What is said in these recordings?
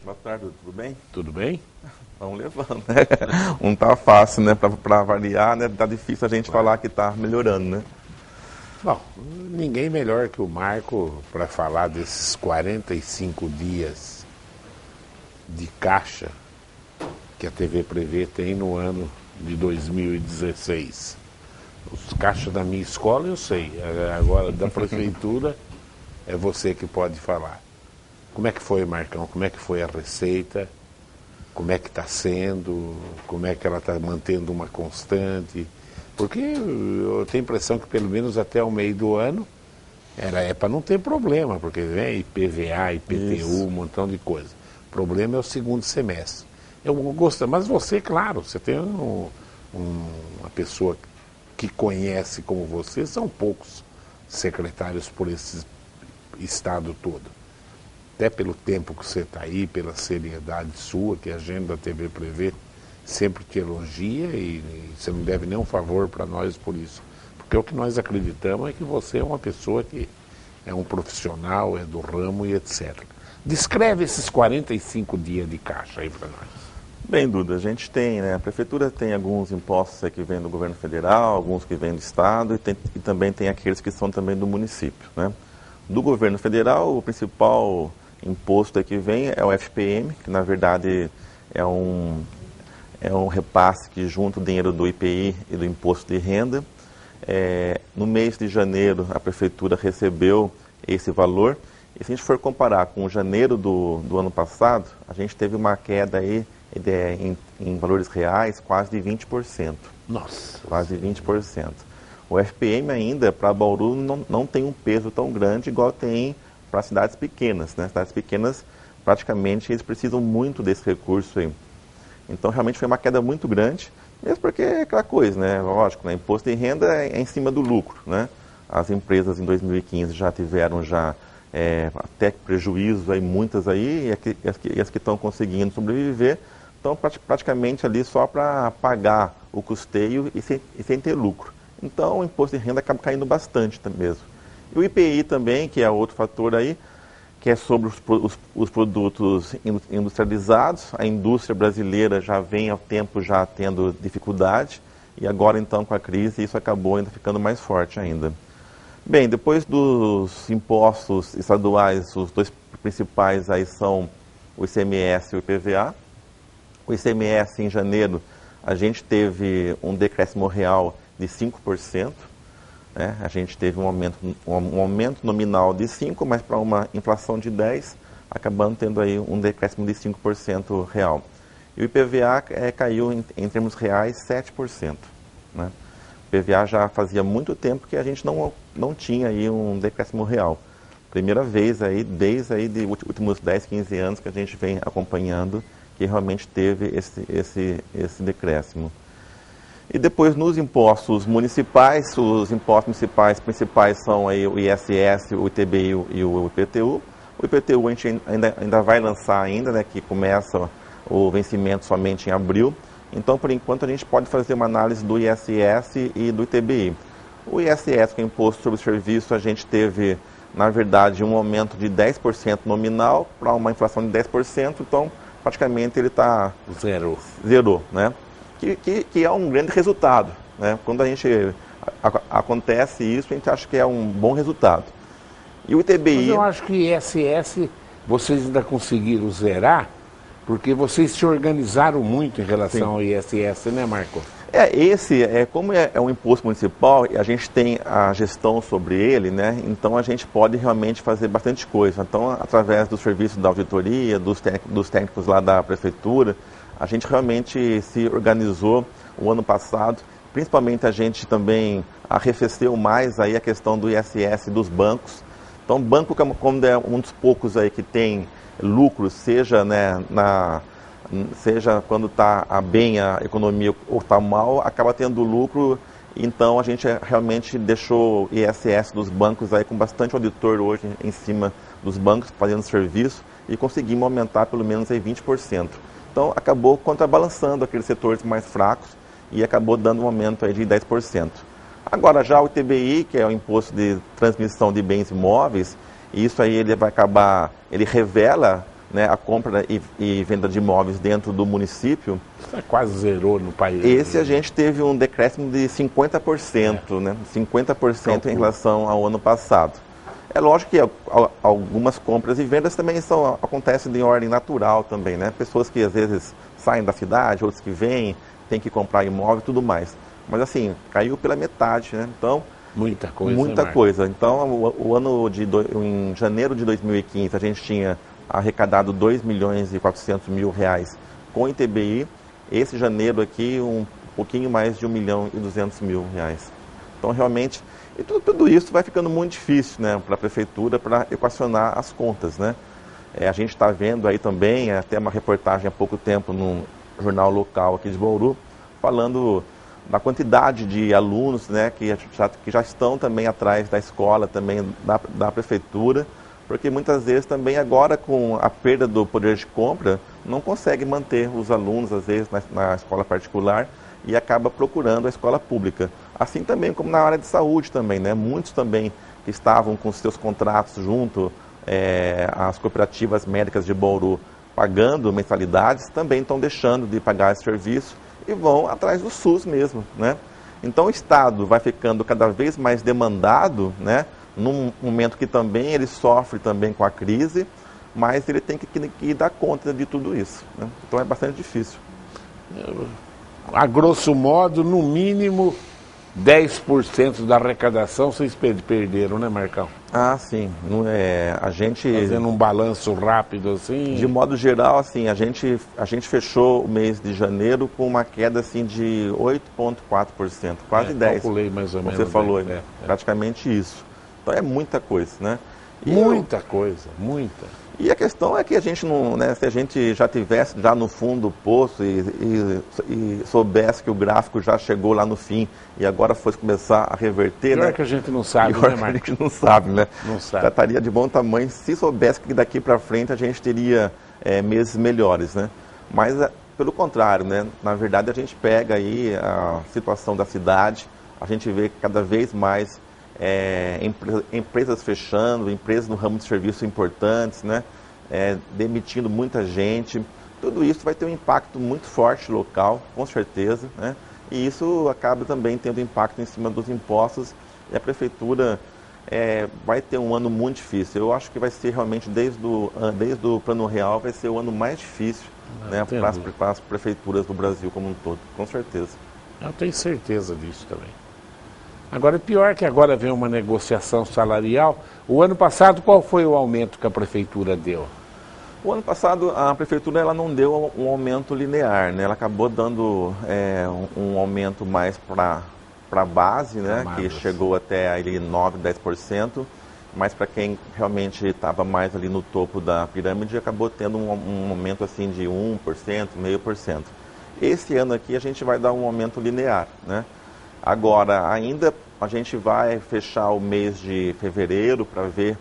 Boa tarde, tudo bem? Tudo bem? Vamos levando, né? Não tá fácil, né? Para avaliar, né? Tá difícil a gente falar que tá melhorando, né? Bom, ninguém melhor que o Marco para falar desses 45 dias de caixa que a TV Prevê tem no ano de 2016. Os caixas da minha escola eu sei, agora da prefeitura é você que pode falar. Como é que foi, Marcão? Como é que foi a receita? Como é que está sendo? Como é que ela está mantendo uma constante? Porque eu tenho a impressão que pelo menos até o meio do ano é para não ter problema, porque vem IPVA, IPTU, Isso. um montão de coisa. O problema é o segundo semestre. Eu gosto, mas você, claro, você tem uma pessoa que conhece como você, são poucos secretários por esse estado todo. Até pelo tempo que você está aí, pela seriedade sua, que a gente da TV Prevê sempre te elogia e você não deve nenhum favor para nós por isso. Porque o que nós acreditamos é que você é uma pessoa que é um profissional, é do ramo e etc. Descreve esses 45 dias de caixa aí para nós. Bem, Duda, a gente tem, né? A prefeitura tem alguns impostos que vêm do governo federal, alguns que vêm do estado e também tem aqueles que são também do município, né? Do governo federal, o principal imposto que vem é o FPM, que na verdade é um repasse que junta o dinheiro do IPI e do imposto de renda. No mês de janeiro, a prefeitura recebeu esse valor. E se a gente for comparar com janeiro do ano passado, a gente teve uma queda aí em valores reais quase de 20%. Nossa. Quase 20%. O FPM ainda, para Bauru, não tem um peso tão grande igual tem para cidades pequenas, né? Cidades pequenas, praticamente, eles precisam muito desse recurso aí. Então, realmente foi uma queda muito grande, mesmo porque é aquela coisa, né? Lógico, né? Imposto de renda é em cima do lucro, né? As empresas em 2015 já tiveram até prejuízo aí, muitas aí, e as que estão conseguindo sobreviver, estão praticamente ali só para pagar o custeio e sem ter lucro. Então, o imposto de renda acaba caindo bastante mesmo. E o IPI também, que é outro fator aí, que é sobre os produtos industrializados. A indústria brasileira já vem há tempo já tendo dificuldade, e agora então com a crise isso acabou ainda ficando mais forte ainda. Bem, depois dos impostos estaduais, os dois principais aí são o ICMS e o IPVA. O ICMS em janeiro a gente teve um decréscimo real de 5%. Né? A gente teve um aumento nominal de 5%, mas para uma inflação de 10%, acabando tendo aí um decréscimo de 5% real. E o IPVA caiu em termos reais 7%. Né? O IPVA já fazia muito tempo que a gente não tinha aí um decréscimo real. Primeira vez aí, desde aí de últimos 10, 15 anos que a gente vem acompanhando, que realmente teve esse decréscimo. E depois nos impostos municipais, os impostos municipais principais são aí o ISS, o ITBI e o IPTU. O IPTU a gente ainda vai lançar ainda, né, que começa o vencimento somente em abril. Então, por enquanto, a gente pode fazer uma análise do ISS e do ITBI. O ISS, que é o Imposto sobre o Serviço, a gente teve, na verdade, um aumento de 10% nominal para uma inflação de 10%, então praticamente ele está... Zerou, né? Que é um grande resultado, né? Quando a gente acontece isso, a gente acha que é um bom resultado. E o ITBI... Mas eu acho que o ISS vocês ainda conseguiram zerar, porque vocês se organizaram muito em relação ao ISS, né, Marco? Como é um imposto municipal, a gente tem a gestão sobre ele, né? Então a gente pode realmente fazer bastante coisa. Então, através do serviço da auditoria, dos técnicos lá da prefeitura, a gente realmente se organizou o ano passado. Principalmente a gente também arrefeceu mais aí a questão do ISS dos bancos. Então, o banco, como é um dos poucos aí que tem lucro, seja, né, seja quando está bem a economia ou está mal, acaba tendo lucro. Então, a gente realmente deixou o ISS dos bancos aí com bastante auditor hoje em cima dos bancos, fazendo serviço, e conseguimos aumentar pelo menos aí 20%. Então, acabou contrabalançando aqueles setores mais fracos e acabou dando um aumento aí de 10%. Agora, já o ITBI, que é o Imposto de Transmissão de Bens Imóveis, isso aí ele vai acabar, ele revela né, a compra e venda de imóveis dentro do município, Isso quase zerou no país. esse a gente teve um decréscimo de 50%, né, 50% em relação ao ano passado. É lógico que algumas compras e vendas também acontecem de ordem natural também, né? Pessoas que às vezes saem da cidade, outros que vêm, têm que comprar imóvel e tudo mais. Mas assim, caiu pela metade, né? Então, muita coisa. muita coisa. Então, em janeiro de 2015, a gente tinha arrecadado 2.400.000 com ITBI. Esse janeiro aqui, um pouquinho mais de 1.200.000. Então, realmente, e tudo isso vai ficando muito difícil, né, para a prefeitura para equacionar as contas, né? A gente está vendo aí também, até uma reportagem há pouco tempo num jornal local aqui de Bauru, falando da quantidade de alunos, né, que já estão também atrás da escola, também da prefeitura, porque muitas vezes também agora com a perda do poder de compra, não consegue manter os alunos, às vezes, na escola particular e acaba procurando a escola pública. Assim também como na área de saúde também, né, muitos também que estavam com seus contratos junto às cooperativas médicas de Bauru, pagando mensalidades, também estão deixando de pagar esse serviço e vão atrás do SUS mesmo, né? Então o Estado vai ficando cada vez mais demandado, né? Num momento que também ele sofre também com a crise, mas ele tem que dar conta de tudo isso, né? Então é bastante difícil. A grosso modo, no mínimo 10% da arrecadação vocês perderam, né, Marcão? Ah, sim. A gente... Fazendo um balanço rápido assim... De modo geral, assim, a gente fechou o mês de janeiro com uma queda assim, de 8,4%, quase 10%. Calculei mais ou menos. Você falou, praticamente isso. Então é muita coisa, né? Muita coisa, muita. E a questão é que a gente não, né, se a gente já tivesse já no fundo do poço e soubesse que o gráfico já chegou lá no fim e agora fosse começar a reverter, pior, né? Que a gente não sabe, pior, né, Marcos? A gente não sabe, né? Não sabe. Já estaria de bom tamanho se soubesse que daqui para frente a gente teria meses melhores, né? Mas pelo contrário, né? Na verdade a gente pega aí a situação da cidade, a gente vê cada vez mais empresas fechando, empresas no ramo de serviço importantes, né? Demitindo muita gente. Tudo isso vai ter um impacto muito forte local, com certeza, né? E isso acaba também tendo impacto em cima dos impostos e a prefeitura vai ter um ano muito difícil. Eu acho que vai ser realmente, desde o Plano Real, vai ser o ano mais difícil, né, para as prefeituras do Brasil como um todo, com certeza. Eu tenho certeza disso também. Agora, pior que agora vem uma negociação salarial. O ano passado, qual foi o aumento que a prefeitura deu? O ano passado, a prefeitura ela não deu um aumento linear, né? Ela acabou dando um aumento mais para a base, né? Que chegou até ali 9%, 10%, mas para quem realmente estava mais ali no topo da pirâmide, acabou tendo um aumento assim de 1%, 0,5%. Esse ano aqui a gente vai dar um aumento linear, né? Agora, ainda a gente vai fechar o mês de fevereiro para ver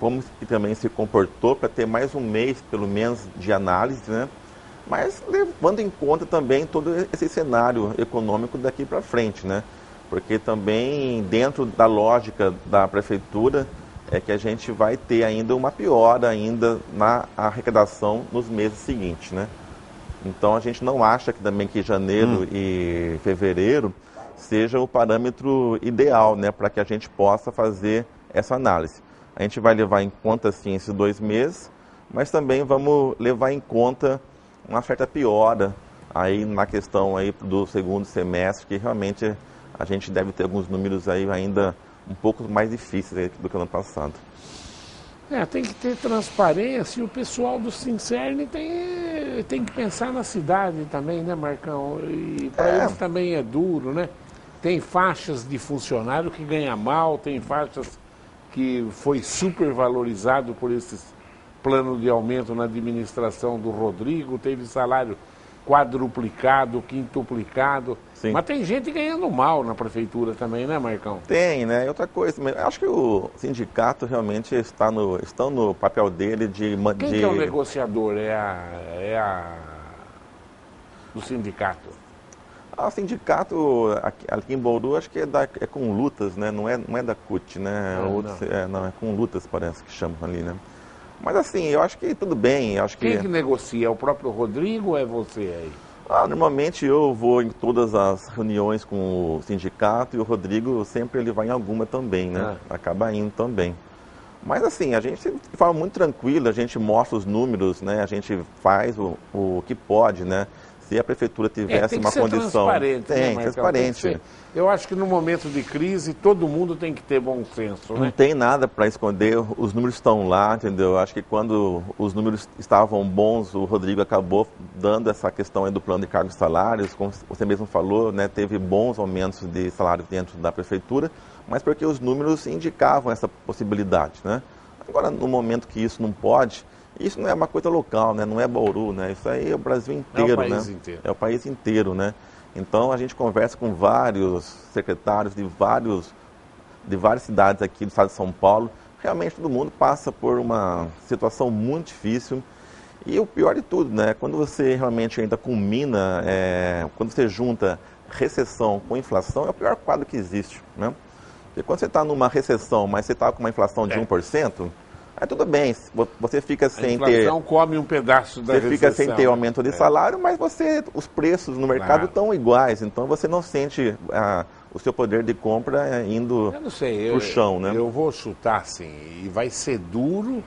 como que também se comportou, para ter mais um mês, pelo menos, de análise, né? Mas levando em conta também todo esse cenário econômico daqui para frente, né? Porque também, dentro da lógica da prefeitura, é que a gente vai ter ainda uma piora ainda na arrecadação nos meses seguintes, né? Então, a gente não acha que também que janeiro e fevereiro seja o parâmetro ideal, né, para que a gente possa fazer essa análise. A gente vai levar em conta, sim, esses 2 meses, mas também vamos levar em conta uma certa piora aí na questão aí do segundo semestre, que realmente a gente deve ter alguns números aí ainda um pouco mais difíceis do que ano passado. Tem que ter transparência e o pessoal do Sincern tem que pensar na cidade também, né, Marcão? E para eles também é duro, né? Tem faixas de funcionário que ganha mal, tem faixas que foi supervalorizado por esses planos de aumento na administração do Rodrigo, teve salário quadruplicado, quintuplicado. Sim. Mas tem gente ganhando mal na prefeitura também, né, Marcão? Tem, né? E outra coisa, acho que o sindicato realmente está no papel dele de... Quem que é o negociador? Do sindicato? O sindicato aqui em Bauru, acho que é com lutas, né? Não é da CUT, né? Não. Não, é com lutas, parece que chamam ali, né? Mas assim, eu acho que tudo bem, eu acho Quem que negocia? É o próprio Rodrigo ou é você aí? Normalmente eu vou em todas as reuniões com o sindicato e o Rodrigo sempre ele vai em alguma também, né? Acaba indo também. Mas assim, a gente de forma muito tranquila, a gente mostra os números, né? A gente faz o que pode, né? Se a prefeitura tivesse uma condição... Transparente, tem, né, Marcão? transparente. Tem que ser. Eu acho que no momento de crise todo mundo tem que ter bom senso, né? Não tem nada para esconder, os números estão lá, entendeu? Acho que quando os números estavam bons, o Rodrigo acabou dando essa questão aí do plano de cargos e salários, como você mesmo falou, né? Teve bons aumentos de salário dentro da prefeitura, mas porque os números indicavam essa possibilidade, né? Agora, no momento que isso não pode, isso não é uma coisa local, né? Não é Bauru, né? Isso aí é o Brasil inteiro, é o país né? inteiro. É o país inteiro, né? Então a gente conversa com vários secretários de várias cidades aqui do estado de São Paulo. Realmente todo mundo passa por uma situação muito difícil. E o pior de tudo, né? Quando você realmente ainda culmina, quando você junta recessão com inflação, é o pior quadro que existe, né? Porque quando você está numa recessão, mas você está com uma inflação de 1%, aí tudo bem, você fica sem ter... A inflação come um pedaço da recessão. Você fica sem ter aumento de salário, mas os preços no mercado estão iguais, então você não sente o seu poder de compra indo para o chão, né? Eu vou chutar assim, e vai ser duro,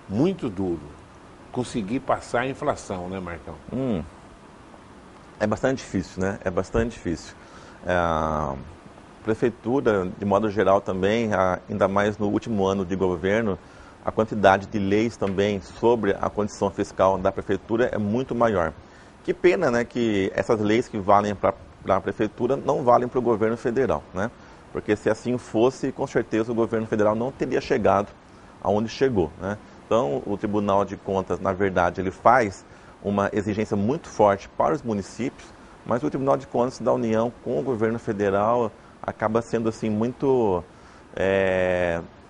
muito duro, conseguir passar a inflação, né, Marcão? É bastante difícil, né? É bastante difícil. A prefeitura, de modo geral também, ainda mais no último ano de governo, a quantidade de leis também sobre a condição fiscal da prefeitura é muito maior. Que pena, né, que essas leis que valem para a prefeitura não valem para o governo federal, né? Porque se assim fosse, com certeza o governo federal não teria chegado aonde chegou, né? Então, o Tribunal de Contas, na verdade, ele faz uma exigência muito forte para os municípios, mas o Tribunal de Contas da União com o governo federal acaba sendo assim muito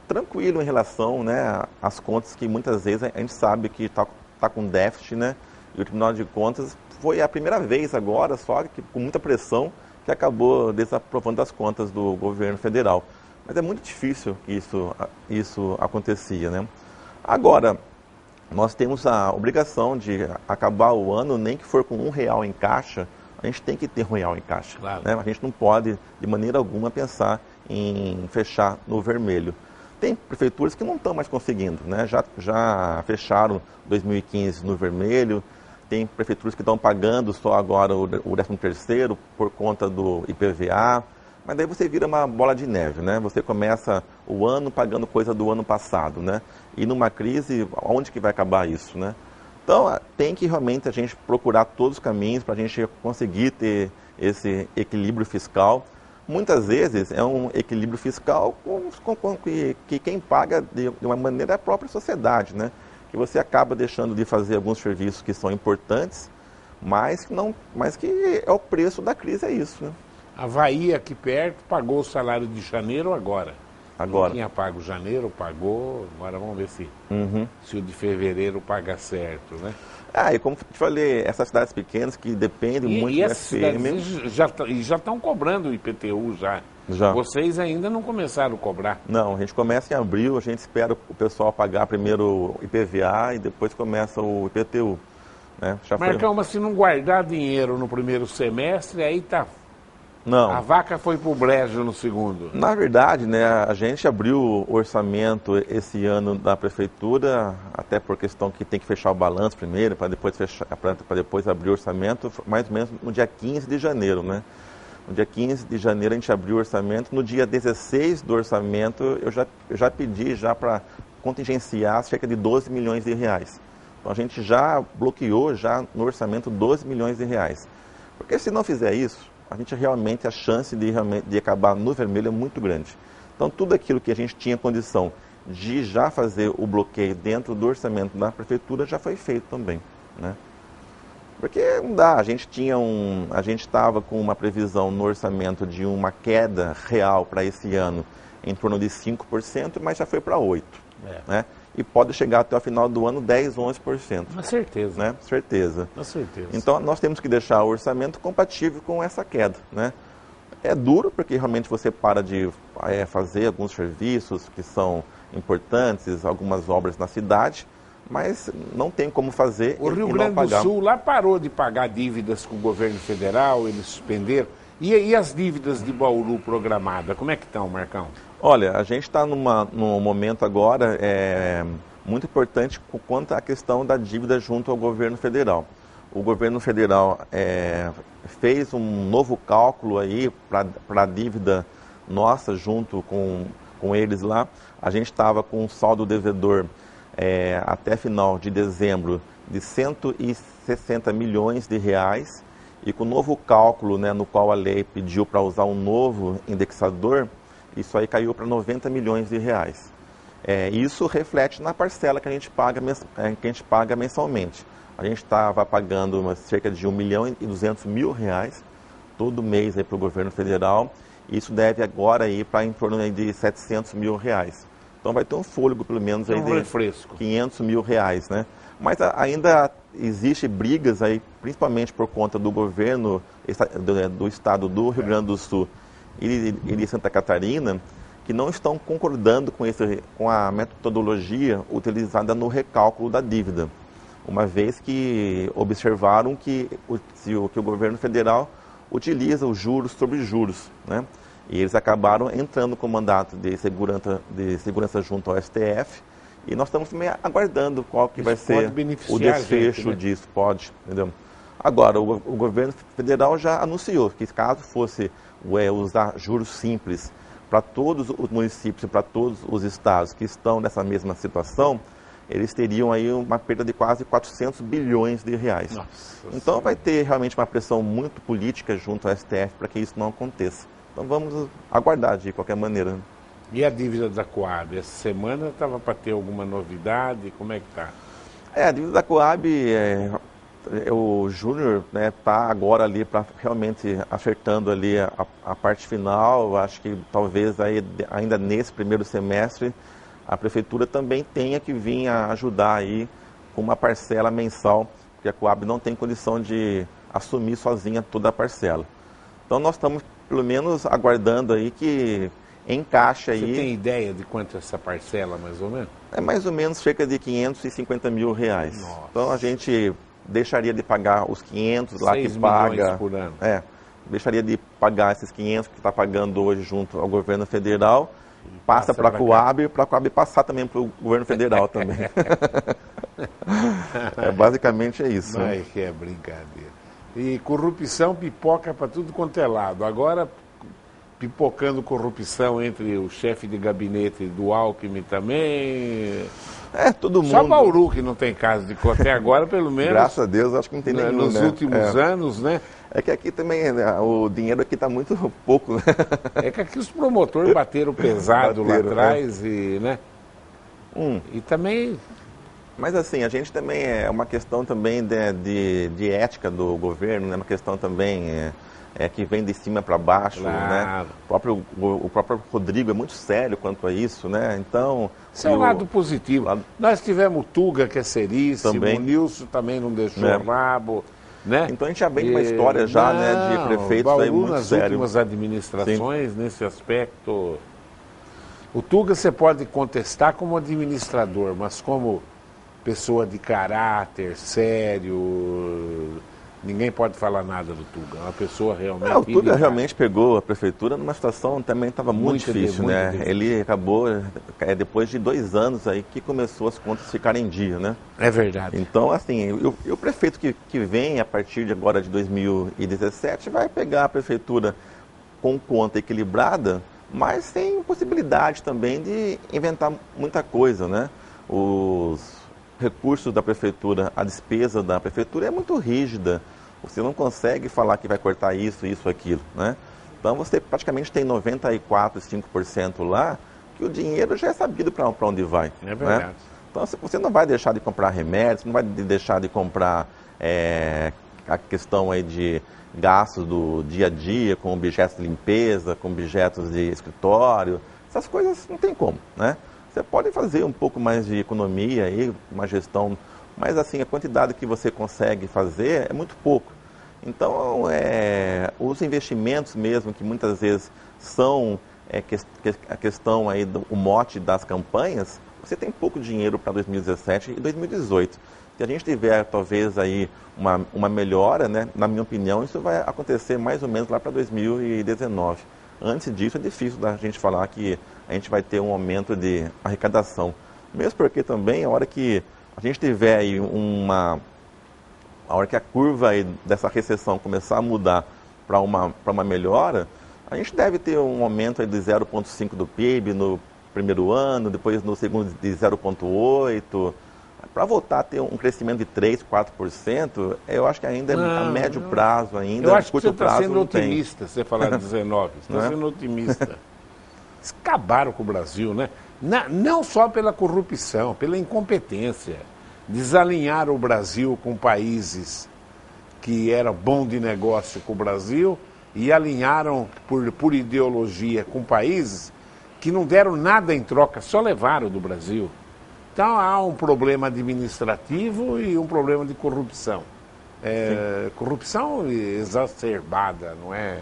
tranquilo em relação, né, às contas que muitas vezes a gente sabe que está com déficit, né? E o Tribunal de Contas foi a primeira vez agora, só que com muita pressão, que acabou desaprovando as contas do governo federal. Mas é muito difícil que isso acontecia, né? Agora, nós temos a obrigação de acabar o ano, nem que for com R$1 em caixa, a gente tem que ter R$1 em caixa. Claro. Né? A gente não pode, de maneira alguma, pensar em fechar no vermelho. Tem prefeituras que não estão mais conseguindo, né? Já fecharam 2015 no vermelho, tem prefeituras que estão pagando só agora o 13º por conta do IPVA, mas daí você vira uma bola de neve, né? Você começa o ano pagando coisa do ano passado, né? E numa crise, onde que vai acabar isso, né? Então, tem que realmente a gente procurar todos os caminhos para a gente conseguir ter esse equilíbrio fiscal. Muitas vezes é um equilíbrio fiscal que quem paga de uma maneira é a própria sociedade, né? Que você acaba deixando de fazer alguns serviços que são importantes, mas que é o preço da crise, é isso, né? A Bahia aqui perto pagou o salário de janeiro agora. Agora. Não tinha pago janeiro, pagou, agora vamos ver se o de fevereiro paga certo, né? E como te falei, essas cidades pequenas que dependem muito do FM... já estão cobrando o IPTU já. Vocês ainda não começaram a cobrar? Não, a gente começa em abril, a gente espera o pessoal pagar primeiro o IPVA e depois começa o IPTU. Né? Marcão, mas se não guardar dinheiro no primeiro semestre, aí tá... Não. A vaca foi pro brejo no segundo. Na verdade, né, a gente abriu o orçamento esse ano da prefeitura, até por questão que tem que fechar o balanço primeiro, para depois abrir o orçamento, mais ou menos no dia 15 de janeiro, né? No dia 15 de janeiro a gente abriu o orçamento, no dia 16 do orçamento eu já pedi para contingenciar cerca de 12 milhões de reais. Então a gente já bloqueou no orçamento 12 milhões de reais. Porque se não fizer isso, a gente realmente, a chance de acabar no vermelho é muito grande. Então, tudo aquilo que a gente tinha condição de já fazer o bloqueio dentro do orçamento da prefeitura já foi feito também, né? Porque não dá, a gente estava com uma previsão no orçamento de uma queda real para esse ano em torno de 5%, mas já foi para 8%. Né? E pode chegar até o final do ano 10%, 11%. Com certeza. Né? Certeza. Com certeza. Então, nós temos que deixar o orçamento compatível com essa queda. Né? É duro, porque realmente você para de fazer alguns serviços que são importantes, algumas obras na cidade, mas não tem como fazer O Rio e Grande não pagar. do Sul lá parou de pagar dívidas com o governo federal, eles suspenderam. E as dívidas de Bauru programada, como é que estão, Marcão? Olha, a gente está num momento agora muito importante quanto à questão da dívida junto ao governo federal. O governo federal fez um novo cálculo aí para a dívida nossa junto com eles lá. A gente estava com um saldo devedor até final de dezembro de 160 milhões de reais e com o novo cálculo, né, no qual a lei pediu para usar um novo indexador, isso aí caiu para 90 milhões de reais. Isso reflete na parcela que a gente paga mensalmente. A gente estava pagando cerca de 1.200.000 reais todo mês para o governo federal. Isso deve agora ir para em torno de 700 mil reais. Então vai ter um fôlego pelo menos aí de refresco. 500 mil reais, né? Mas ainda existe brigas aí, principalmente por conta do governo do estado do Rio Grande do Sul e de Santa Catarina, que não estão concordando com a metodologia utilizada no recálculo da dívida, uma vez que observaram que o governo federal utiliza os juros sobre juros, né? E eles acabaram entrando com mandato de segurança junto ao STF, e nós estamos também aguardando qual que vai ser o desfecho disso, pode, entendeu? Agora, o governo federal já anunciou que caso fosse usar juros simples para todos os municípios e para todos os estados que estão nessa mesma situação, eles teriam aí uma perda de quase 400 bilhões de reais. Nossa, então vai ter realmente uma pressão muito política junto ao STF para que isso não aconteça. Então vamos aguardar de qualquer maneira. E a dívida da Coab? Essa semana estava para ter alguma novidade? Como é que está? A dívida da Coab, o Júnior está agora ali para realmente acertando ali a parte final. Acho que talvez aí, ainda nesse primeiro semestre a prefeitura também tenha que vir a ajudar aí com uma parcela mensal, porque a Coab não tem condição de assumir sozinha toda a parcela. Então nós estamos pelo menos aguardando aí que encaixe aí. Você tem ideia de quanto é essa parcela, mais ou menos? É mais ou menos cerca de 550 mil reais. Nossa. Então a gente deixaria de pagar os 500 lá que 6 paga. milhões por ano. Deixaria de pagar esses 500 que está pagando hoje junto ao governo federal, passa para a Coab passar também para o governo federal também. Basicamente é isso. Ai, que é brincadeira. E corrupção pipoca para tudo quanto é lado. Agora, pipocando corrupção entre o chefe de gabinete do Alckmin também. Todo mundo. Só Bauru que não tem caso de até agora, pelo menos. Graças a Deus, acho que não tem nenhum, nos últimos anos, né? É que aqui também, o dinheiro aqui está muito pouco, né? É que aqui os promotores bateram pesado lá atrás e, né? E também... Mas assim, a gente também é uma questão também de ética do governo, né? Uma questão também que vem de cima para baixo, né? O próprio Rodrigo é muito sério quanto a isso, né? Então... Esse é o lado positivo. Nós tivemos o Tuga, que é seríssimo, também. O Nilson também não deixou o rabo, né? Então a gente já vem com uma história já, né, de prefeitos Bauru, aí muito nas sério. últimas administrações, sim, nesse aspecto. O Tuga você pode contestar como administrador, mas como pessoa de caráter, sério, ninguém pode falar nada do Tuga. É uma pessoa realmente... O Tuga realmente pegou a prefeitura numa situação também estava muito difícil, né? Difícil. Ele acabou, depois de 2 anos aí, que começou as contas ficarem em dia, né? É verdade. Então, assim, o prefeito que vem a partir de agora de 2017 vai pegar a prefeitura com conta equilibrada, mas tem possibilidade também de inventar muita coisa, né? Os recursos da prefeitura, a despesa da prefeitura é muito rígida. Você não consegue falar que vai cortar isso, aquilo, né? Então você praticamente tem 94,5% lá, que o dinheiro já é sabido para onde vai. É verdade. Né? Então você não vai deixar de comprar remédios, não vai deixar de comprar a questão aí de gastos do dia a dia, com objetos de limpeza, com objetos de escritório. Essas coisas não tem como, né? Você pode fazer um pouco mais de economia aí, uma gestão, mas assim, a quantidade que você consegue fazer é muito pouco. Então, os investimentos mesmo, que muitas vezes são a questão aí o mote das campanhas, você tem pouco dinheiro para 2017 e 2018. Se a gente tiver talvez aí uma melhora, né, na minha opinião, isso vai acontecer mais ou menos lá para 2019. Antes disso é difícil da gente falar que a gente vai ter um aumento de arrecadação. Mesmo porque também a hora que a gente tiver aí a hora que a curva aí dessa recessão começar a mudar para uma melhora, a gente deve ter um aumento aí de 0,5 do PIB no primeiro ano, depois no segundo de 0,8. Para voltar a ter um crescimento de 3%, 4%, eu acho que ainda a médio prazo ainda. Eu acho que curto você está prazo, sendo otimista, você falar de 19. Você está sendo otimista. Eles acabaram com o Brasil, né? Não só pela corrupção, pela incompetência. Desalinharam o Brasil com países que eram bom de negócio com o Brasil e alinharam por ideologia com países que não deram nada em troca, só levaram do Brasil. Então há um problema administrativo e um problema de corrupção. Corrupção exacerbada, não é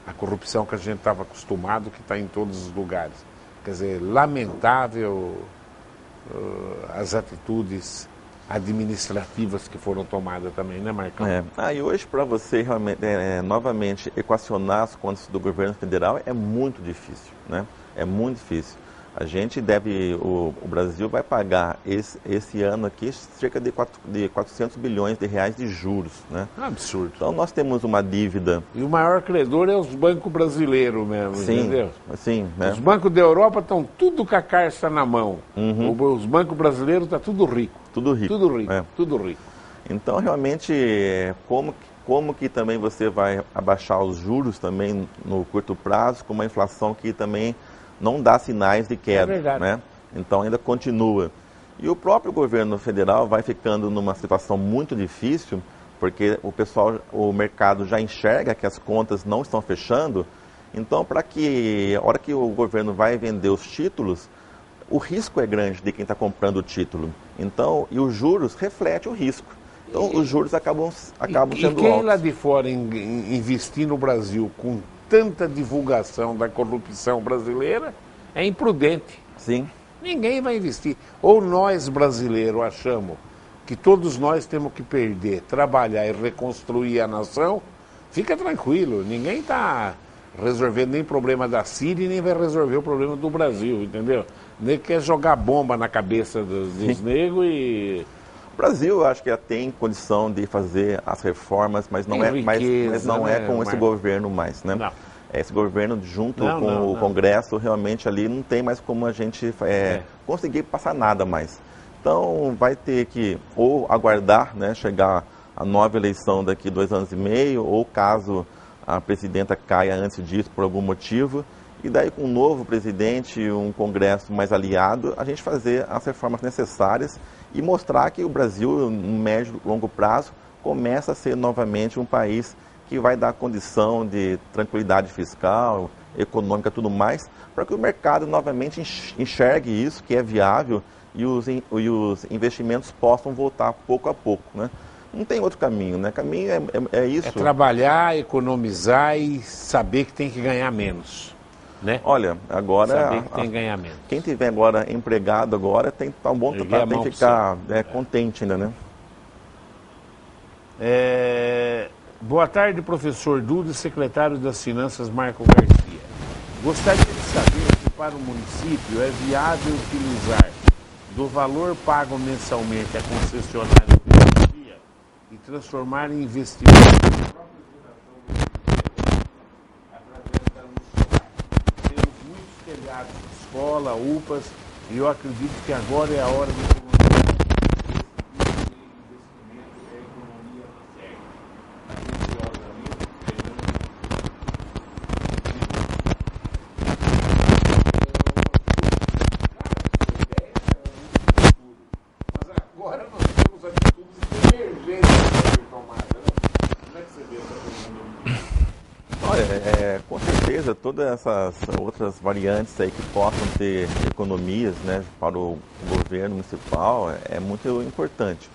a corrupção que a gente estava acostumado, que está em todos os lugares. Quer dizer, lamentável as atitudes administrativas que foram tomadas também, né, Marcão? E hoje, para você realmente, novamente equacionar as contas do governo federal é muito difícil, né? É muito difícil. A gente o Brasil vai pagar esse ano aqui cerca de 400 bilhões de reais de juros, né? Absurdo. Então nós temos uma dívida. E o maior credor é os bancos brasileiros mesmo, sim, entendeu? Sim, né? Os bancos da Europa estão tudo com a carça na mão. Os bancos brasileiros estão tudo rico. Tudo rico. Tudo rico, tudo rico. Então realmente, como que também você vai abaixar os juros também no curto prazo, com uma inflação que também não dá sinais de queda, né? Então ainda continua. E o próprio governo federal vai ficando numa situação muito difícil, porque o mercado já enxerga que as contas não estão fechando. Então, a hora que o governo vai vender os títulos, o risco é grande de quem está comprando o título. Então, e os juros refletem o risco. Então, os juros acabam sendo altos. E quem lá de fora investir no Brasil com tanta divulgação da corrupção brasileira é imprudente. Sim. Ninguém vai investir. Ou nós brasileiros achamos que todos nós temos que perder, trabalhar e reconstruir a nação, fica tranquilo, ninguém está resolvendo nem problema da Síria, nem vai resolver o problema do Brasil, entendeu? Nem quer jogar bomba na cabeça dos negros e... O Brasil, eu acho que já tem condição de fazer as reformas, mas não é com esse governo mais, né? Não. Esse governo, junto com o Congresso, realmente ali não tem mais como a gente conseguir passar nada mais. Então, vai ter que ou aguardar, né, chegar a nova eleição daqui 2 anos e meio, ou caso a presidenta caia antes disso por algum motivo, e daí com um novo presidente, um Congresso mais aliado, a gente fazer as reformas necessárias e mostrar que o Brasil, no médio e longo prazo, começa a ser novamente um país que vai dar condição de tranquilidade fiscal, econômica, tudo mais, para que o mercado novamente enxergue isso, que é viável, e os investimentos possam voltar pouco a pouco, né? Não tem outro caminho, né? O caminho é isso. É trabalhar, economizar e saber que tem que ganhar menos, né? Olha, agora... Saber que tem que ganhar menos. Quem tiver agora empregado agora tem que estar um bom tem que ficar contente ainda, né? Boa tarde, professor Duda, secretário das Finanças, Marco Garcia. Gostaria de saber se para o município é viável utilizar do valor pago mensalmente à concessionária de energia e transformar em investimento na própria geração através da luz solar. Temos muitos telhados de escola, UPAs, e eu acredito que agora é a hora de com certeza, todas essas outras variantes aí que possam ter economias, né, para o governo municipal é muito importante.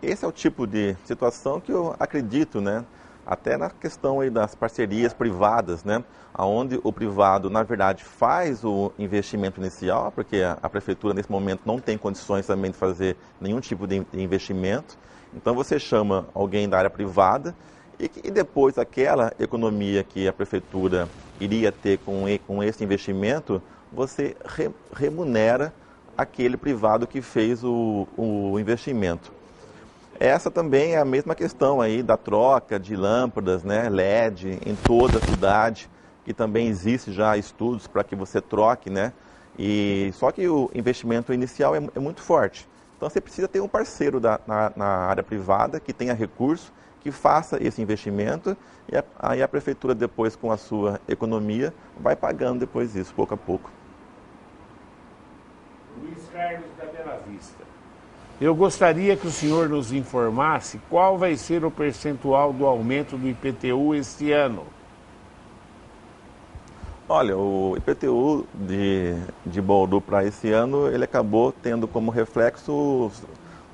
Esse é o tipo de situação que eu acredito, né, até na questão aí das parcerias privadas, né? Onde o privado, na verdade, faz o investimento inicial, porque a prefeitura, nesse momento, não tem condições também de fazer nenhum tipo de investimento. Então, você chama alguém da área privada e depois aquela economia que a prefeitura iria ter com esse investimento, você remunera aquele privado que fez o investimento. Essa também é a mesma questão aí da troca de lâmpadas, né, LED em toda a cidade, que também existe já estudos para que você troque, né? E só que o investimento inicial é muito forte. Então você precisa ter um parceiro na área privada que tenha recurso, que faça esse investimento e aí a prefeitura depois com a sua economia vai pagando depois isso, pouco a pouco. Luiz Carlos da Bela Vista. Eu gostaria que o senhor nos informasse qual vai ser o percentual do aumento do IPTU este ano. Olha, o IPTU de Bauru para esse ano, ele acabou tendo como reflexo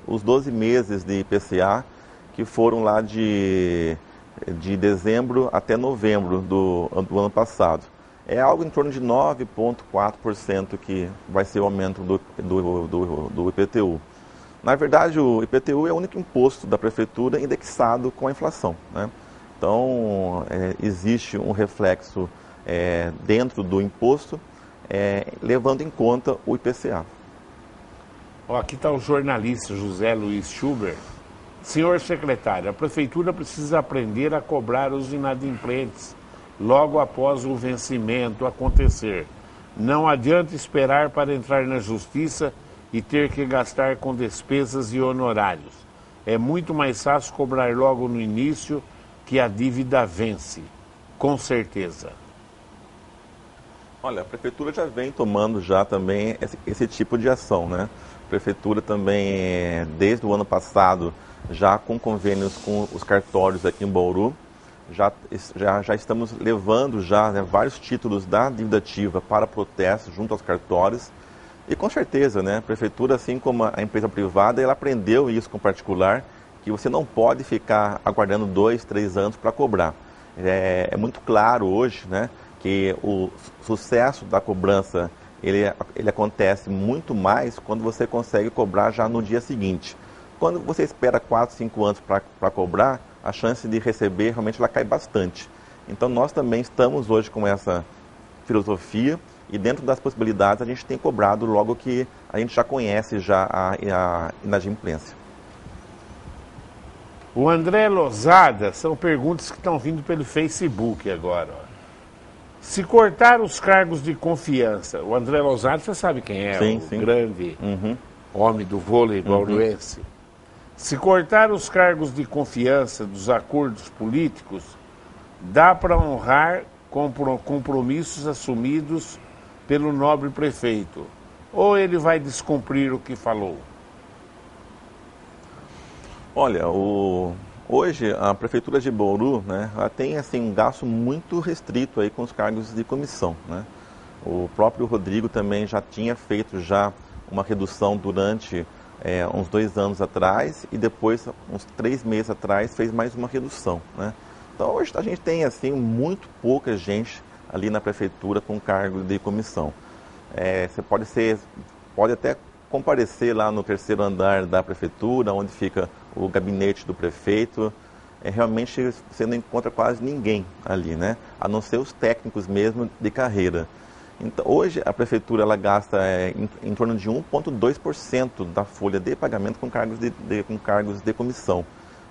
os 12 meses de IPCA, que foram lá de dezembro até novembro do ano passado. É algo em torno de 9,4% que vai ser o aumento do IPTU. Na verdade, o IPTU é o único imposto da prefeitura indexado com a inflação, né? Então, existe um reflexo dentro do imposto, levando em conta o IPCA. Aqui está o jornalista José Luiz Schubert. Senhor secretário, a prefeitura precisa aprender a cobrar os inadimplentes logo após o vencimento acontecer. Não adianta esperar para entrar na justiça e ter que gastar com despesas e honorários. É muito mais fácil cobrar logo no início que a dívida vence, com certeza. Olha, a prefeitura já vem tomando já também esse tipo de ação, né? A prefeitura também, desde o ano passado, já com convênios com os cartórios aqui em Bauru, já estamos levando já, né, vários títulos da dívida ativa para protesto junto aos cartórios. E com certeza, né, a prefeitura, assim como a empresa privada, ela aprendeu isso com o particular, que você não pode ficar aguardando 2, 3 anos para cobrar. É muito claro hoje, né, que o sucesso da cobrança, ele acontece muito mais quando você consegue cobrar já no dia seguinte. Quando você espera 4, 5 anos para cobrar, a chance de receber realmente ela cai bastante. Então nós também estamos hoje com essa filosofia e dentro das possibilidades a gente tem cobrado logo que a gente já conhece já a inadimplência. O André Lozada, são perguntas que estão vindo pelo Facebook agora. Se cortar os cargos de confiança, o André Lozada, você sabe quem é, sim. Grande homem do vôlei bauruense. Se cortar os cargos de confiança dos acordos políticos, dá para honrar compromissos assumidos pelo nobre prefeito, ou ele vai descumprir o que falou? Olha, hoje a prefeitura de Bauru, né, ela tem assim, um gasto muito restrito aí com os cargos de comissão, né? O próprio Rodrigo também já tinha feito já uma redução durante uns 2 anos atrás e depois, uns 3 meses atrás, fez mais uma redução, né? Então hoje a gente tem assim, muito pouca gente ali na prefeitura com cargo de comissão. Você pode até comparecer lá no 3º andar da prefeitura, onde fica o gabinete do prefeito. Realmente você não encontra quase ninguém ali, né? A não ser os técnicos mesmo de carreira. Então, hoje a prefeitura ela gasta em torno de 1,2% da folha de pagamento com cargos de comissão.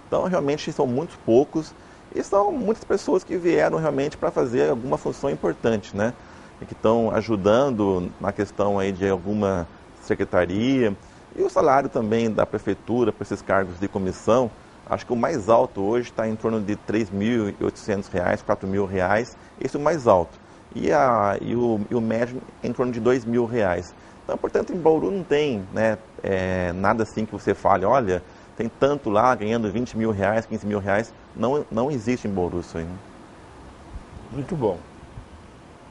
Então realmente são muito poucos e são muitas pessoas que vieram realmente para fazer alguma função importante, né? E que estão ajudando na questão aí de alguma secretaria. E o salário também da prefeitura para esses cargos de comissão, acho que o mais alto hoje está em torno de R$ 3.800, R$ 4.000, esse é o mais alto. E o médio em torno de R$ 2.000. Então, portanto, em Bauru não tem, né, nada assim que você fale, olha, tem tanto lá ganhando R$ 20.000, R$ 15.000. Não existe em Bauru isso aí. Né? Muito bom.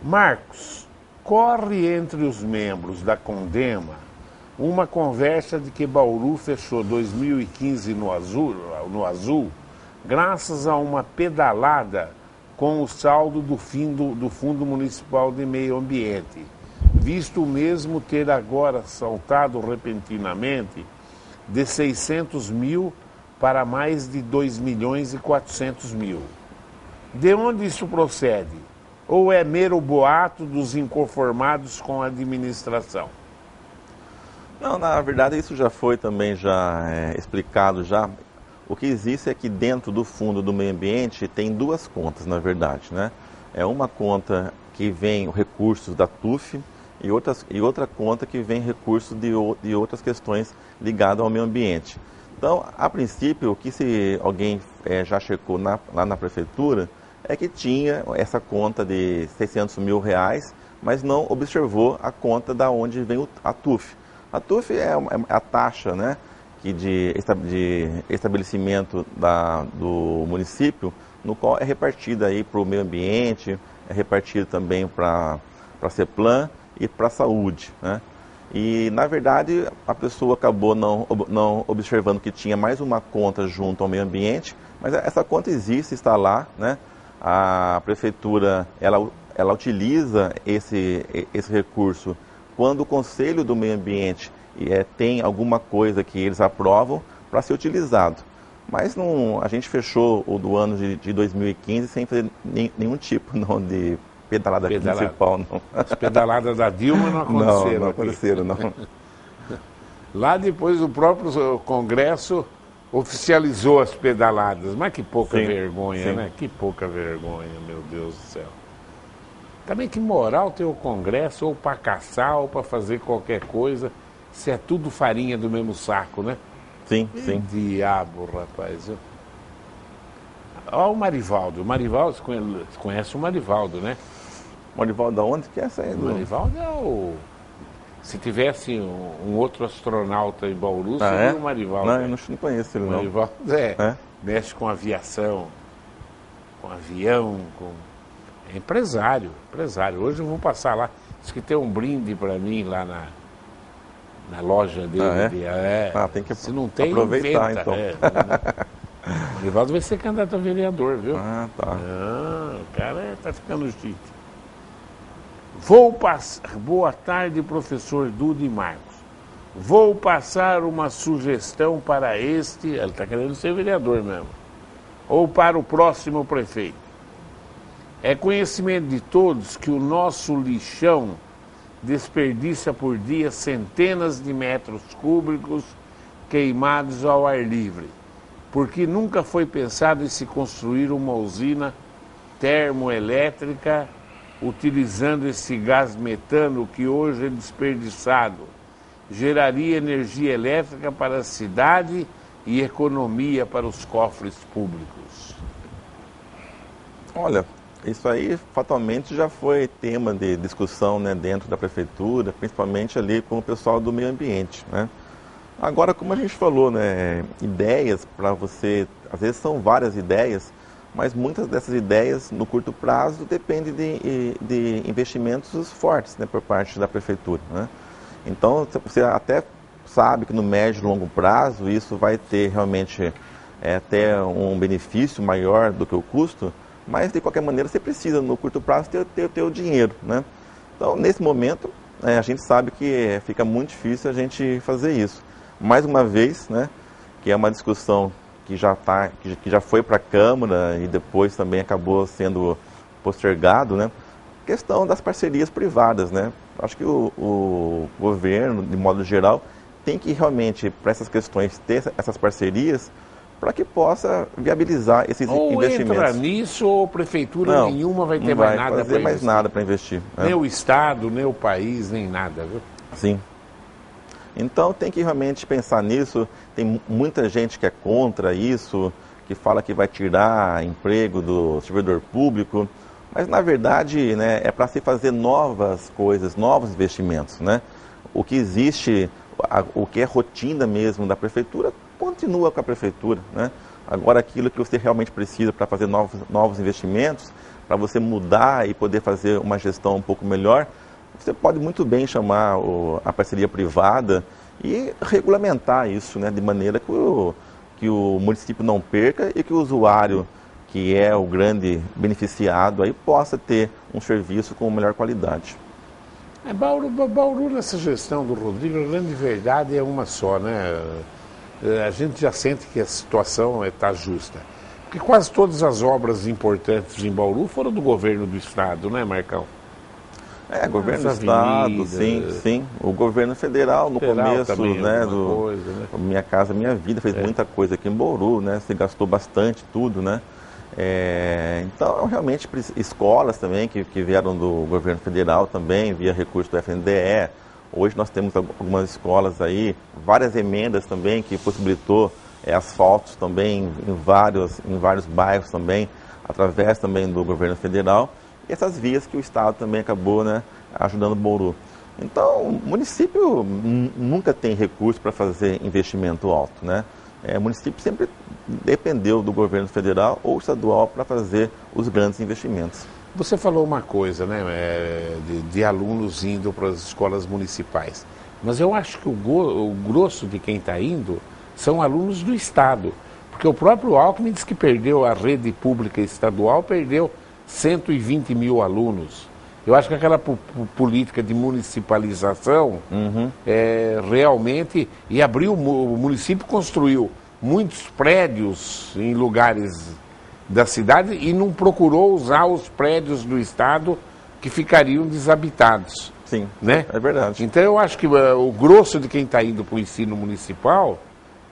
Marcos, corre entre os membros da Condema uma conversa de que Bauru fechou 2015 no azul, graças a uma pedalada com o saldo do Fundo Municipal de Meio Ambiente, visto o mesmo ter agora saltado repentinamente de 600 mil para mais de 2.400.000. De onde isso procede? Ou é mero boato dos inconformados com a administração? Não, na verdade isso já foi também explicado já. O que existe é que dentro do Fundo do Meio Ambiente tem duas contas, na verdade, né? É uma conta que vem recursos da TUF e outra conta que vem recursos de outras questões ligadas ao meio ambiente. Então, a princípio, o que se alguém já checou lá na prefeitura é que tinha essa conta de 600 mil reais, mas não observou a conta da onde vem a TUF. A TUF é a taxa, né, de estabelecimento do município, no qual é repartida aí para o meio ambiente, é repartida também para a CEPLAN e para a saúde, né? E, na verdade, a pessoa acabou não observando que tinha mais uma conta junto ao meio ambiente, mas essa conta existe, está lá, né? A prefeitura, ela utiliza esse recurso quando o Conselho do Meio Ambiente tem alguma coisa que eles aprovam para ser utilizado. Mas a gente fechou o do ano de 2015 sem fazer nenhum tipo de pedalada principal, não. As pedaladas da Dilma não aconteceram. Não aconteceram, não. Lá depois o próprio Congresso oficializou as pedaladas. Mas que pouca vergonha, sim, né? Que pouca vergonha, meu Deus do céu. Também que moral tem o Congresso ou para caçar ou para fazer qualquer coisa, se é tudo farinha do mesmo saco, né? Sim, que sim. Diabo, rapaz. Olha o Marivaldo. O Marivaldo, você conhece o Marivaldo, né? Marivaldo da onde que é essa aí? O Marivaldo é o... Se tivesse um outro astronauta em Bauru, seria o Marivaldo. Não, eu não conheço ele, não. O Marivaldo mexe com aviação, com avião, é empresário. Hoje eu vou passar lá. Diz que tem um brinde para mim lá na loja dele. Tem que se não tem, aproveitar, inventa. Então. O Marivaldo vai ser candidato a vereador, viu? Tá. O cara tá ficando chique. Boa tarde, professor Duda e Marcos. Vou passar uma sugestão para ele está querendo ser vereador mesmo, ou para o próximo prefeito. É conhecimento de todos que o nosso lixão desperdiça por dia centenas de metros cúbicos queimados ao ar livre, porque nunca foi pensado em se construir uma usina termoelétrica utilizando esse gás metano que hoje é desperdiçado. Geraria energia elétrica para a cidade e economia para os cofres públicos. Olha, isso aí fatalmente já foi tema de discussão, né, dentro da prefeitura, principalmente ali com o pessoal do meio ambiente, né? Agora, como a gente falou, né, ideias para você, às vezes são várias ideias, mas muitas dessas ideias, no curto prazo, dependem de investimentos fortes, né, por parte da prefeitura, né? Então, você até sabe que no médio e longo prazo isso vai ter realmente até um benefício maior do que o custo, mas de qualquer maneira você precisa, no curto prazo, ter o dinheiro, né? Então, nesse momento, a gente sabe que fica muito difícil a gente fazer isso. Mais uma vez, né, que é uma discussão que já foi para a Câmara e depois também acabou sendo postergado, né? Questão das parcerias privadas, né? Acho que o governo, de modo geral, tem que realmente, para essas questões, ter essas parcerias para que possa viabilizar esses investimentos. Ou entra nisso ou prefeitura nenhuma vai ter mais nada para investir. Mais nada para investir. Nem o Estado, nem o país, nem nada, viu? Sim. Então tem que realmente pensar nisso. Tem muita gente que é contra isso, que fala que vai tirar emprego do servidor público, mas na verdade, né, é para se fazer novas coisas, novos investimentos, né? O que existe, o que é rotina mesmo da prefeitura, continua com a prefeitura, né? Agora aquilo que você realmente precisa para fazer novos investimentos, para você mudar e poder fazer uma gestão um pouco melhor, você pode muito bem chamar a parceria privada e regulamentar isso, né, de maneira que o município não perca e que o usuário, que é o grande beneficiado, aí possa ter um serviço com melhor qualidade. Bauru, nessa gestão do Rodrigo, a grande verdade é uma só, né? A gente já sente que a situação está justa. Porque quase todas as obras importantes em Bauru foram do governo do estado, né, Marcão? Governo do estado, sim. O governo federal, no começo, também, né, coisa, né? Minha Casa Minha Vida, fez muita coisa aqui em Bauru, né? Se gastou bastante tudo, né? Então, realmente, escolas também que vieram do governo federal também, via recurso do FNDE. Hoje nós temos algumas escolas aí, várias emendas também que possibilitou asfaltos também em vários bairros também, através também do governo federal. E essas vias que o Estado também acabou, né, ajudando Bauru. Então, o município nunca tem recurso para fazer investimento alto, né? O município sempre dependeu do governo federal ou estadual para fazer os grandes investimentos. Você falou uma coisa, né, de alunos indo para as escolas municipais. Mas eu acho que o grosso de quem está indo são alunos do Estado. Porque o próprio Alckmin disse que perdeu a rede pública estadual, perdeu 120 mil alunos. Eu acho que aquela política de municipalização realmente... E abriu, o município construiu muitos prédios em lugares da cidade e não procurou usar os prédios do Estado que ficariam desabitados. Sim, né? É verdade. Então eu acho que o grosso de quem está indo para o ensino municipal,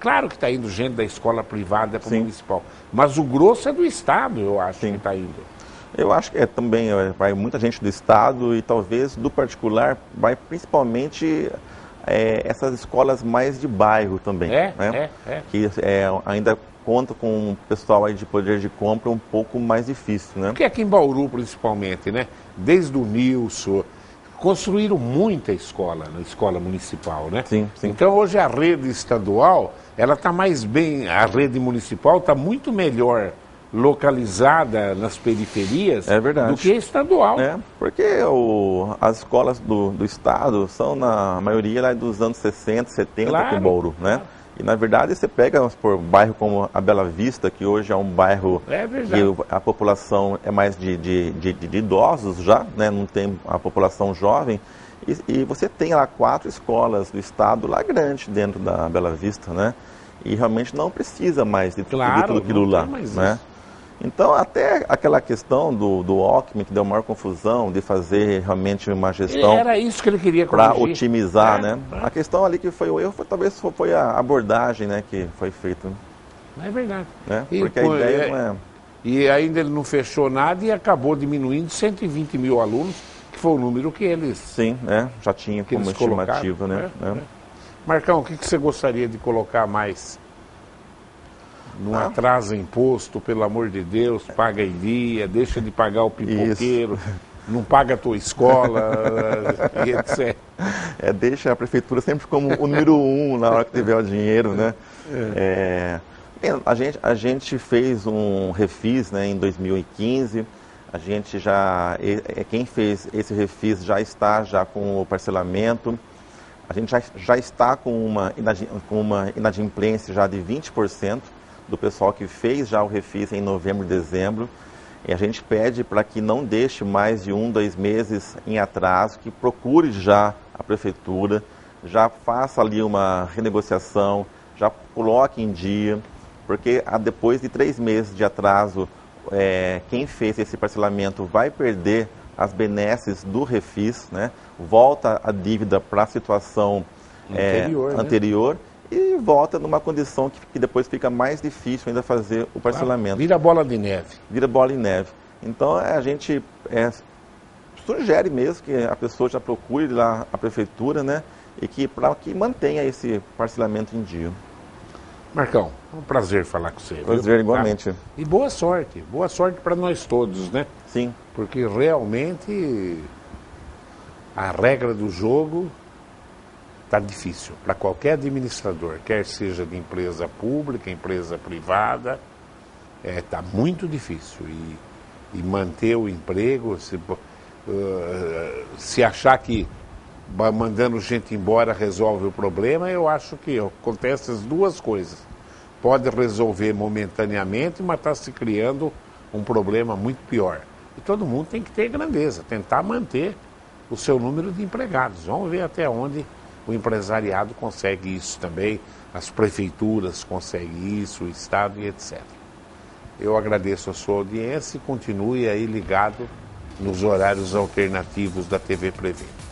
claro que está indo gente da escola privada para o municipal, mas o grosso é do Estado, eu acho, que está indo. Eu acho que também vai muita gente do Estado e talvez do particular, vai principalmente essas escolas mais de bairro também. Que ainda conta com um pessoal aí de poder de compra um pouco mais difícil, né? Porque aqui em Bauru, principalmente, né? Desde o Nilson, construíram muita escola na escola municipal, né? Sim. Então hoje a rede estadual, ela está mais bem, a rede municipal está muito melhor localizada nas periferias do que a estadual. Porque as escolas do Estado são, na maioria, lá dos anos 60, 70 aqui em Bauru, né? E, na verdade, você pega por bairro como a Bela Vista, que hoje é um bairro que a população é mais de idosos já, né? Não tem a população jovem. E você tem lá 4 escolas do Estado lá grande dentro da Bela Vista, né? E realmente não precisa mais de tudo aquilo lá, né? Então, até aquela questão do Alckmin, que deu maior confusão, de fazer realmente uma gestão... Era isso que ele queria corrigir. Para otimizar, né? A questão ali que foi o erro, talvez foi a abordagem, né, que foi feita. É verdade. Né? Porque a ideia não é... E ainda ele não fechou nada e acabou diminuindo 120 mil alunos, que foi o número que eles... Sim, já tinha como estimativa, né? Marcão, o que você gostaria de colocar mais? Não atrasa imposto, pelo amor de Deus, paga em dia, deixa de pagar o pipoqueiro, não paga a tua escola, e etc. Deixa a prefeitura sempre como o número 1 na hora que tiver o dinheiro, né? A gente fez um refis, né, em 2015, a gente quem fez esse refis já está com o parcelamento, a gente já está com uma inadimplência já de 20%, do pessoal que fez já o refis em novembro e dezembro. E a gente pede para que não deixe mais de 1, 2 meses em atraso, que procure já a prefeitura, já faça ali uma renegociação, já coloque em dia, porque depois de 3 meses de atraso, quem fez esse parcelamento vai perder as benesses do refis, né? Volta a dívida para a situação anterior, né? E volta numa condição que depois fica mais difícil ainda fazer o parcelamento. Vira bola de neve. Vira bola de neve. Então a gente sugere mesmo que a pessoa já procure lá a prefeitura, né? E para que mantenha esse parcelamento em dia. Marcão, é um prazer falar com você. Prazer, igualmente. E boa sorte para nós todos, né? Sim. Porque realmente a regra do jogo está difícil para qualquer administrador, quer seja de empresa pública, empresa privada, está muito difícil. E manter o emprego, se achar que mandando gente embora resolve o problema, eu acho que acontece as duas coisas. pode resolver momentaneamente, mas está se criando um problema muito pior. E todo mundo tem que ter grandeza, tentar manter o seu número de empregados. Vamos ver até onde o empresariado consegue isso também, as prefeituras conseguem isso, o Estado e etc. Eu agradeço a sua audiência e continue aí ligado nos horários alternativos da TV Prevê.